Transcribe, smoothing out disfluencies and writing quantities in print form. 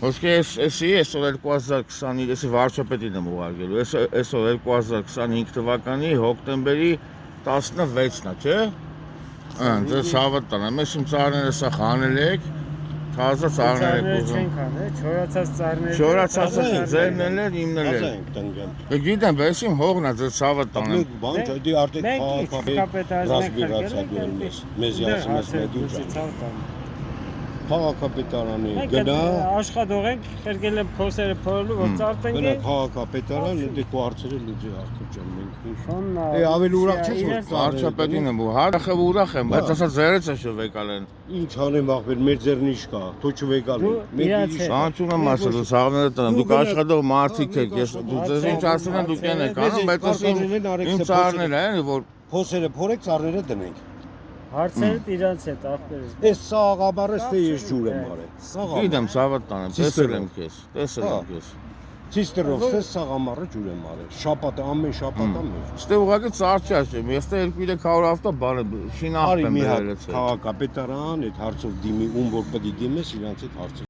Ոսկե այսօր 2025 էսի վարչապետին եմ ուղարկելու, այսօր 2025 թվականի հոկտեմբերի 16-ն է, չէ՞։ Ձեզ հավատ տանեմ, ես իմ ծառները սա խանել եք, թազա ծառներ եք ուզում։ Չորացած ծառները։ Չորացածը ձերն էլ էր, իմն էլ էր։ Գիտեմ, բայց իմ հողն է, ձեզ հավատ տանեմ։ Բան չէ, դի արդեն քաղաքապետարանի գնա աշխատող ենք, խերգել են փոսերը փորելու, որ ծառ տնկեն։ Գնա քաղաքապետարան, դե քո հարցերը լուծի արդեն ջան մենք ինչ։ Ավելի ուրախ չես որ վարչապետին եմ ու հարախը ուրախ եմ, բայց ասա ձերից է շվեկալ են։ Ինչ անեմ ախպեր, մեր ձեռն ինչ կա, թո չվեկալ են։ Մենք բան չունեմ ասել, ցավները տնեմ, դուք աշխատող մարդիկ եք, ես դու ձեզ ինչ ասում են դուք եք անում, բայց իմ ծառները են, որ փոսերը փորեք, ծառները դնենք։ Հարցերը իրանց հետ ախպերս։ Այս սաղաբարս թե ես ջուր եմ արել։ Գիտեմ, ցավատ տանեմ, տեսել եմ քեզ։ Ցիստերով ես սաղամարը ջուր եմ արել։ Շապատը ամեն շապատը մեր։ Ստե ուղղակի ծառ չաշեմ, ես դե 2-300 ավտո բան շինախ եմ բերել։ Քաղաքապետարան այդ հարցով դիմի, ում որ պետք է դիմես, իրանց հետ հարցը